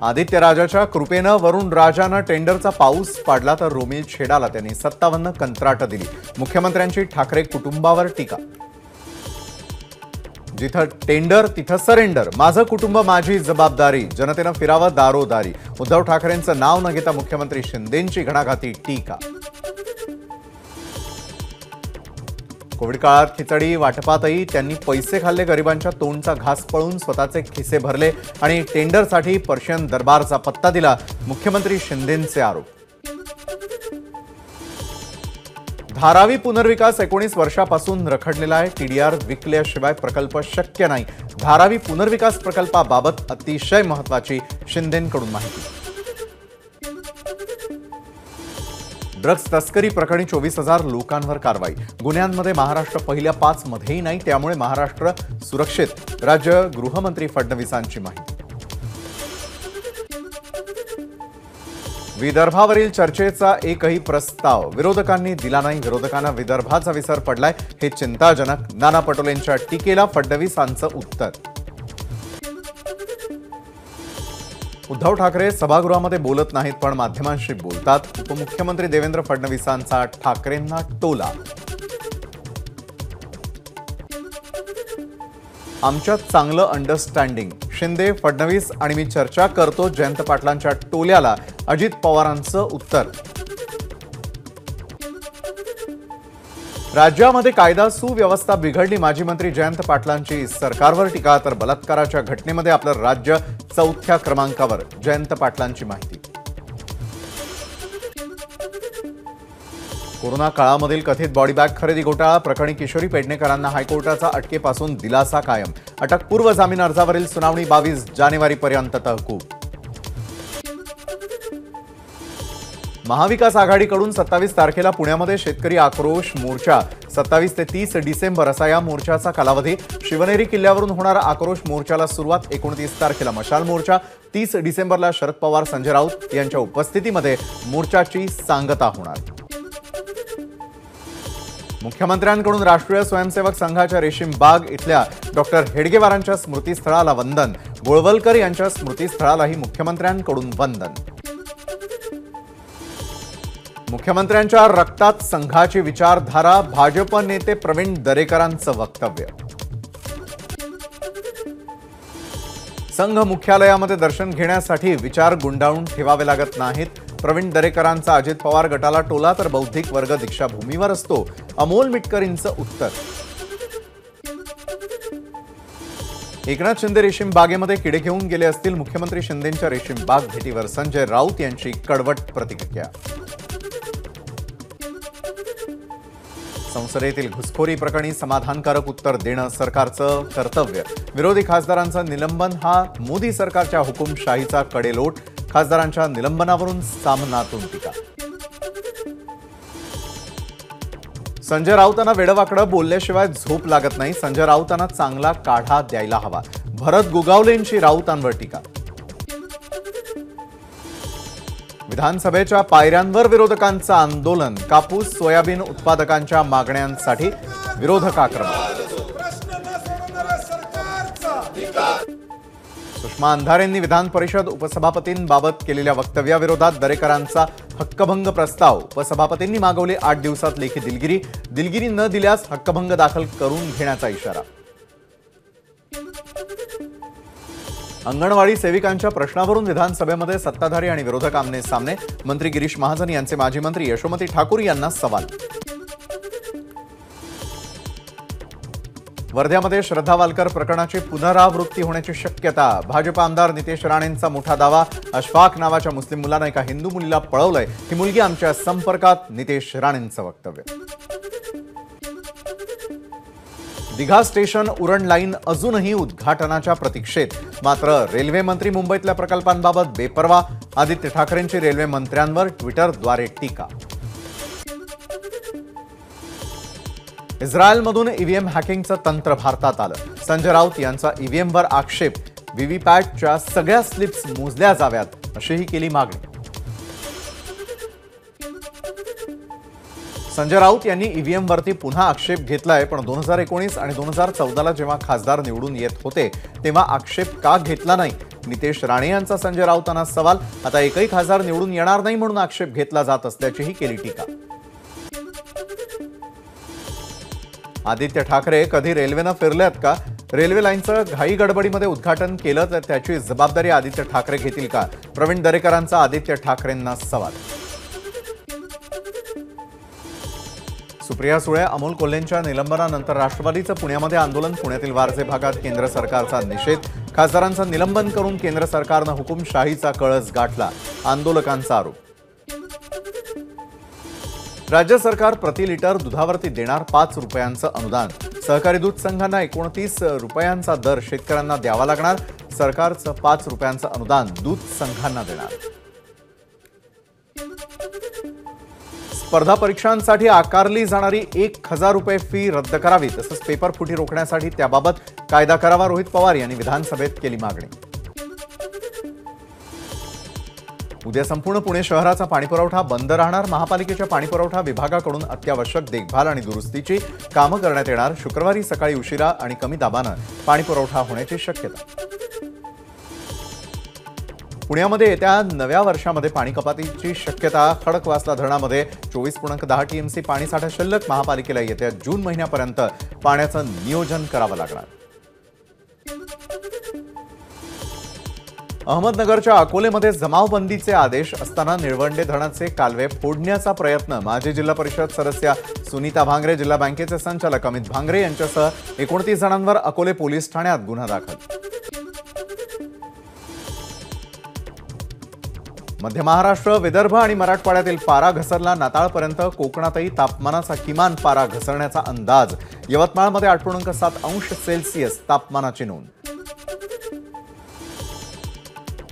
आदित्य राजाच्या कृपेनं वरुण राजानं टेंडरचा पाऊस पाडला तर रोमिल छेडाला त्यांनी 57 कंत्राट दिली। मुख्यमंत्र्यांची ठाकरे कुटुंबावर टीका। जिथं टेंडर तिथं सरेंडर, माझं कुटुंब माझी जबाबदारी, जनतेनं फिरावं दारोदारी। उद्धव ठाकरेंचं नाव न घेता मुख्यमंत्री शिंदेंची घणाघाती टीका। कोविड काळात खिचडी वाटपातही त्यांनी पैसे खाल्ले, गरिबांच्या तोंडचा घास पळून स्वतःचे खिसे भरले आणि टेंडरसाठी पर्शियन दरबारचा पत्ता दिला, मुख्यमंत्री शिंदेंचे आरोप। धारावी पुनर्विकास 19 वर्षापासून रखडलेला आहे। टीडीआर विकल्याशिवाय प्रकल्प शक्य नाही। धारावी पुनर्विकास प्रकल्पाबाबत अतिशय महत्त्वाची शिंदेंकडून माहिती। ड्रग्स तस्करी प्रकरणी 24,000 लोकांवर कारवाई। गुन्ह्यांमध्ये महाराष्ट्र पहिल्या 5 मध्येही नाही, त्यामुळे महाराष्ट्र सुरक्षित, राज्य गृहमंत्री फडणवीसांची माहिती। विदर्भावरील चर्चेचा एकही प्रस्ताव विरोधकांनी दिला नाही। विरोधकांना विदर्भाचा विसर पडलाय, हे चिंताजनक। नाना पटोलेंच्या टीकेला फडणवीसांचं उत्तर। उद्धव ठाकरे सभागृहामध्ये बोलत नाहीत पण माध्यमांशी बोलतात। उपमुख्यमंत्री देवेंद्र फडणवीसांचा ठाकरेंना टोला। आमच्यात चांगलं अंडरस्टँडिंग, शिंदे फडणवीस आणि मी चर्चा करतो, जयंत पाटलांच्या टोल्याला अजित पवारांचं उत्तर। राज्यामध्ये कायदा सुव्यवस्था बिघडली, माजी मंत्री जयंत पाटलांची सरकारवर टीका। तर बलात्काराच्या घटनेमध्ये आपलं राज्य 4थ्या क्रमांकावर, जयंत पाटलांची माहिती। कोरोना काळामधील कथित बॉडीबॅग खरेदी घोटाळा प्रकरणी किशोरी पेडणेकरांना हायकोर्टाचा अटकेपासून दिलासा कायम। अटकपूर्व जामीन अर्जावरील सुनावणी 22 जानेवारीपर्यंत तहकूब। महाविकास आघाडीकडून 27 तारखेला पुण्यामध्ये शेतकरी आक्रोश मोर्चा। 27 ते 30 डिसेंबर असा या मोर्चाचा कालावधी। शिवनेरी किल्ल्यावरून होणारा आक्रोश मोर्चाला सुरुवात। 29 तारखेला मशाल मोर्चा, 30 डिसेंबरला शरद पवार संजय राऊत यांच्या उपस्थितीमध्ये मोर्चाची सांगता होणार। मुख्यमंत्र्यांकडून राष्ट्रीय स्वयंसेवक संघाच्या रेशीम बाग इथल्या डॉक्टर हेडगेवारांच्या स्मृतीस्थळाला वंदन। गोळवलकर यांच्या स्मृतीस्थळालाही मुख्यमंत्र्यांकडून वंदन। मुख्यमंत्र्यांच्या रक्तात संघाची विचारधारा, भाजप नेते प्रवीण दरेकरांचं वक्तव्य। संघ मुख्यालयामध्ये दर्शन घेण्यासाठी विचार गुंडाळून ठेवावे लागत नाहीत, प्रवीण दरेकरांचा अजित पवार गटाला टोला। तर बौद्धिक वर्ग दीक्षाभूमीवर असतो, अमोल मिटकरींचं उत्तर। एकनाथ शिंदे रेशीम बागेमध्ये किडे घेऊन गेले असतील, मुख्यमंत्री शिंदेंच्या रेशीम बाग भेटीवर संजय राऊत यांची कडवट प्रतिक्रिया। संसदेतील घुसखोरी प्रकरणी समाधानकारक उत्तर देणं सरकारचं कर्तव्य। विरोधी खासदारांचं निलंबन हा मोदी सरकारच्या हुकुमशाहीचा कडेलोट, खासदारांच्या निलंबनावरून सामनातून टीका। संजय राऊतांना वेडवाकडं बोलल्याशिवाय झोप लागत नाही, संजय राऊतांना चांगला काढा द्यायला हवा, भरत गोगावलेंची राऊतांवर टीका। विधानसभेच्या पायऱ्यांवर विरोधकांचं आंदोलन, कापूस सोयाबीन उत्पादकांच्या मागण्यांसाठी विरोधक आक्रमक। सुषमा अंधारेंनी विधान परिषद उपसभापतींबाबत केलेल्या वक्तव्याविरोधात दरेकरांचा हक्कभंग प्रस्ताव। उपसभापतींनी मागवले 8 दिवसात लेखी दिलगिरी, दिलगिरी न दिल्यास हक्कभंग दाखल करून घेण्याचा इशारा। अंगणवाडी सेविकांच्या प्रश्नावरून विधानसभेमध्ये सत्ताधारी आणि विरोधक आमने सामने। मंत्री गिरीश महाजन यांचे माजी मंत्री यशोमती ठाकूर यांना सवाल। वर्ध्यामध्ये श्रद्धा वालकर प्रकरणाची पुनरावृत्ती होण्याची शक्यता। भाजप आमदार नितेश राणेंचा मोठा दावा, अशफाक नावाच्या मुस्लिम मुलानं एका हिंदू मुलीला पळवलंय, ही मुलगी आमच्या संपर्कात, नितेश राणेंचं वक्तव्य। दिघा स्टेशन उरण लाईन अजूनही उद्घाटनाच्या प्रतीक्षेत, मात्र रेल्वे मंत्री मुंबईतल्या प्रकल्पांबाबत बेपर्वा। आदित्य ठाकरेंची रेल्वे मंत्र्यांवर ट्विटरद्वारे टीका। इस्रायलमधून ईव्हीएम हॅकिंगचं तंत्र भारतात आलं, संजय राऊत यांचा ईव्हीएमवर आक्षेप। व्हीव्हीपॅटच्या सगळ्या स्लिप्स मोजल्या जाव्यात, अशीही केली मागणी। संजय राऊत यांनी ईव्हीएमवरती पुन्हा आक्षेप घेतलाय, पण 2019 आणि 2014ला जेव्हा खासदार निवडून येत होते तेव्हा आक्षेप का घेतला नाही नितेश राणे यांचा संजय राऊतांना सवाल. आता एकही खासदार निवडून येणार नाही म्हणून आक्षेप घेतला जात असल्याचीही केली टीका. आदित्य ठाकरे कधी रेल्वेनं फिरल्यात का? रेल्वे लाईनचं घाई गडबडीमध्ये उद्घाटन केलं तर त्याची जबाबदारी आदित्य ठाकरे घेतील का? प्रवीण दरेकरांचा आदित्य ठाकरेंना सवाल. सुप्रिया सुळे अमोल कोल्हेंच्या निलंबनानंतर राष्ट्रवादीचं पुण्यामध्ये आंदोलन. पुण्यातील वारजे भागात केंद्र सरकारचा निषेध. खासदारांचं निलंबन करून केंद्र सरकारनं हुकुमशाहीचा कळस गाठला, आंदोलकांचा आरोप. राज्य सरकार प्रति लिटर दुधावरती देणार 5 रुपयांचं अनुदान. सहकारी दूध संघांना 29 रुपयांचा दर शेतकऱ्यांना द्यावा लागणार. सरकारचं 5 रुपयांचं अनुदान दूध संघांना देणार. स्पर्धा परीक्षांसाठी आकारली जाणारी 1000 रुपये फी रद्द करावी, तसंच पेपर फुटी रोखण्यासाठी त्याबाबत कायदा करावा. रोहित पवार यांनी विधानसभेत केली मागणी. उद्या संपूर्ण पुणे शहराचा पाणीपुरवठा बंद राहणार. महापालिकेच्या पाणीपुरवठा विभागाकडून अत्यावश्यक देखभाल आणि दुरुस्तीची कामं करण्यात येणार. शुक्रवारी सकाळी उशिरा आणि कमी दाबानं पाणीपुरवठा होण्याची शक्यता. पुण्यामध्ये येत्या नव्या वर्षामध्ये पाणी कपातीची शक्यता. खडकवासला धरणामध्ये 24.10 टीएमसी पाणीसाठा शिल्लक. महापालिकेला येत्या जून महिन्यापर्यंत पाण्याचं नियोजन करावं लागणार. अहमदनगरच्या अकोलेमध्ये जमावबंदीचे आदेश असताना निळवंडे धरणाचे कालवे फोडण्याचा प्रयत्न. माजी जिल्हा परिषद सदस्या सुनीता भांगरे, जिल्हा बँकेचे संचालक अमित भांगरे यांच्यासह 29 जणांवर अकोले पोलीस ठाण्यात गुन्हा दाखल. मध्य महाराष्ट्र, विदर्भ आणि मराठवाड्यातील पारा घसरला. नाताळपर्यंत कोकणातही तापमानाचा किमान पारा घसरण्याचा अंदाज. यवतमाळमध्ये 8.7 अंश सेल्सिअस तापमानाची नोंद.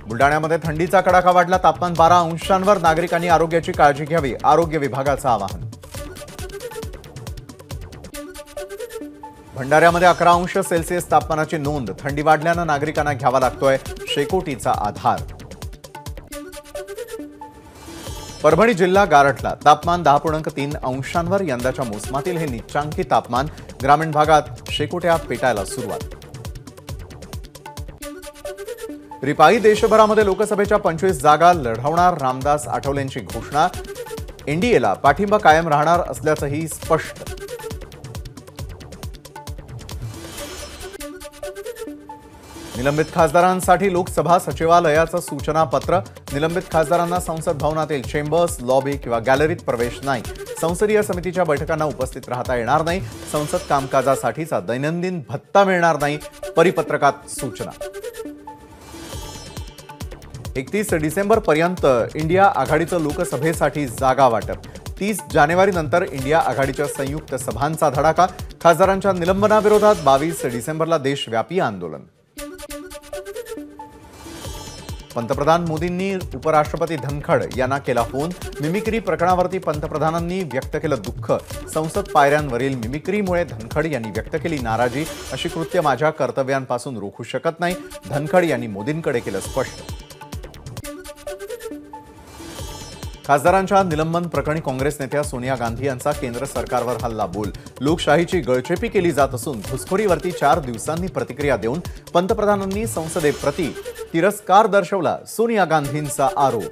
बुलडाण्यामध्ये थंडीचा कडाका वाढला. तापमान 12 अंशांवर. नागरिकांनी आरोग्याची काळजी घ्यावी, आरोग्य विभागाचं आवाहन. भंडाऱ्यामध्ये 11 अंश सेल्सिअस तापमानाची नोंद. थंडी वाढल्यानं नागरिकांना घ्यावा लागतोय शेकोटीचा आधार. परभणी जिल्हा गारठला. तापमान 10.3 अंशांवर. यंदाच्या मोसमातील हे निच्चांकी तापमान. ग्रामीण भागात शेकोट्या पेटायला सुरुवात. रिपाई देशभरामध्ये लोकसभेच्या 25 जागा लढवणार. रामदास आठवलेंची घोषणा. एनडीएला पाठिंबा कायम राहणार असल्याचंही स्पष्ट. निलंबित खासदारांसाठी लोकसभा सचिवालयाचं सूचनापत्र. निलंबित खासदारांना संसद भवनातील चेंबर्स, लॉबी किंवा गॅलरीत प्रवेश नाही. संसदीय समितीच्या बैठकांना उपस्थित राहता येणार नाही. संसद कामकाजासाठीचा दैनंदिन भत्ता मिळणार नाही. परिपत्रकात सूचना. 31 डिसेंबरपर्यंत इंडिया आघाडीचं लोकसभेसाठी जागा वाटप. 30 जानेवारीनंतर इंडिया आघाडीच्या संयुक्त सभांचा धडाका. खासदारांच्या निलंबनाविरोधात 22 डिसेंबरला देशव्यापी आंदोलन. पंतप्रधान मोदींनी उपराष्ट्रपती धनखड यांना केला फोन. मिमिक्री प्रकरणावरती पंतप्रधानांनी व्यक्त केलं दुःख. संसद पायऱ्यांवरील मिमिक्रीमुळे धनखड यांनी व्यक्त केली नाराजी. अशी कृत्य माझ्या कर्तव्यांपासून रोखू शकत नाही. धनखड यांनी मोदींकडे केलं स्पष्ट. खासदारांच्या निलंबन प्रकरणी काँग्रेस नेत्या सोनिया गांधी यांचा केंद्र सरकारवर हल्ला बोल. लोकशाहीची गळचेपी केली जात असून घुसखोरीवरती 4 दिवसांनी प्रतिक्रिया देऊन पंतप्रधानांनी संसदेप्रती तिरस्कार दर्शवला. सोनिया गांधींचा आरोप.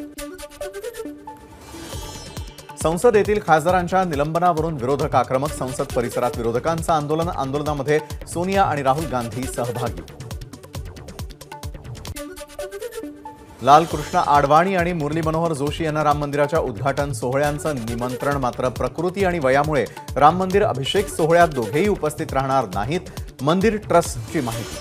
संसदेतील खासदारांच्या निलंबनावरून विरोधक आक्रमक. संसद परिसरात विरोधकांचं आंदोलन. आंदोलनामध्ये सोनिया आणि राहुल गांधी सहभागी. लालकृष्ण आडवाणी आणि मुरली मनोहर जोशी यांना राम मंदिराच्या उद्घाटन सोहळ्यांचं निमंत्रण. मात्र प्रकृती आणि वयामुळे राम मंदिर अभिषेक सोहळ्यात दोघेही उपस्थित राहणार नाहीत. मंदिर ट्रस्टची माहिती.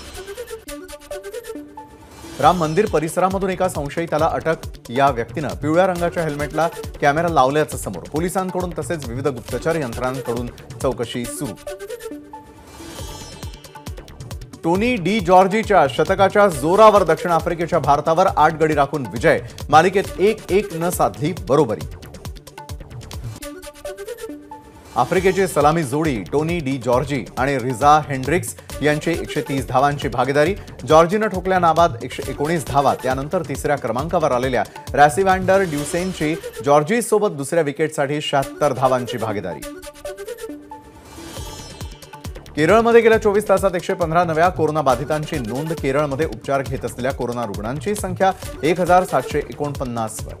राम मंदिर परिसरामधून एका संशयिताला अटक. या व्यक्तीनं पिवळ्या रंगाच्या हेल्मेटला कॅमेरा लावल्याचं समोर. पोलिसांकडून तसेच विविध गुप्तचर यंत्रणांकडून चौकशी सुरू. टोनी डी जॉर्जीच्या शतकाच्या जोरावर दक्षिण आफ्रिकेच्या भारतावर 8 गडी राखून विजय. मालिकेत 1-1 साधली बरोबरी. आफ्रिकेची सलामी जोडी टोनी डी जॉर्जी आणि रिझा हेंड्रिक्स यांची 130 धावांची भागीदारी. जॉर्जीनं ठोकल्या नाबाद 119 धावा. त्यानंतर तिसऱ्या क्रमांकावर आलेल्या रॅसिव्हँडर ड्युसेनची जॉर्जीसोबत दुसऱ्या विकेटसाठी 76 धावांची भागीदारी. केरळमध्ये गेल्या 24 तासात 115 नव्या कोरोनाबाधितांची नोंद. केरळमध्ये उपचार घेत असलेल्या कोरोना रुग्णांची संख्या 1749 वर.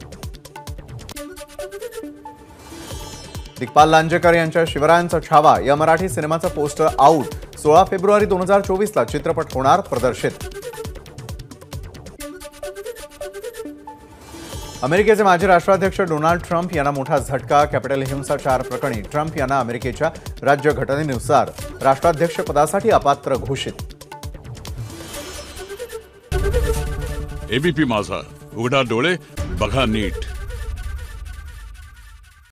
दिग्पाल लांजेकर यांच्या शिवरायांचा छावा या मराठी सिनेमाचं पोस्टर आऊट. 16 फेब्रुवारी 2024 ला चित्रपट होणार प्रदर्शित. अमेरिकेचे माजी राष्ट्राध्यक्ष डोनाल्ड ट्रम्प यांना मोठा झटका. कॅपिटल हिंसाचार प्रकरणी ट्रम्प यांना अमेरिकेच्या राज्यघटनेनुसार राष्ट्राध्यक्षपदासाठी अपात्र घोषित. एबीपी माझा, उघडा डोळे बघा नीट.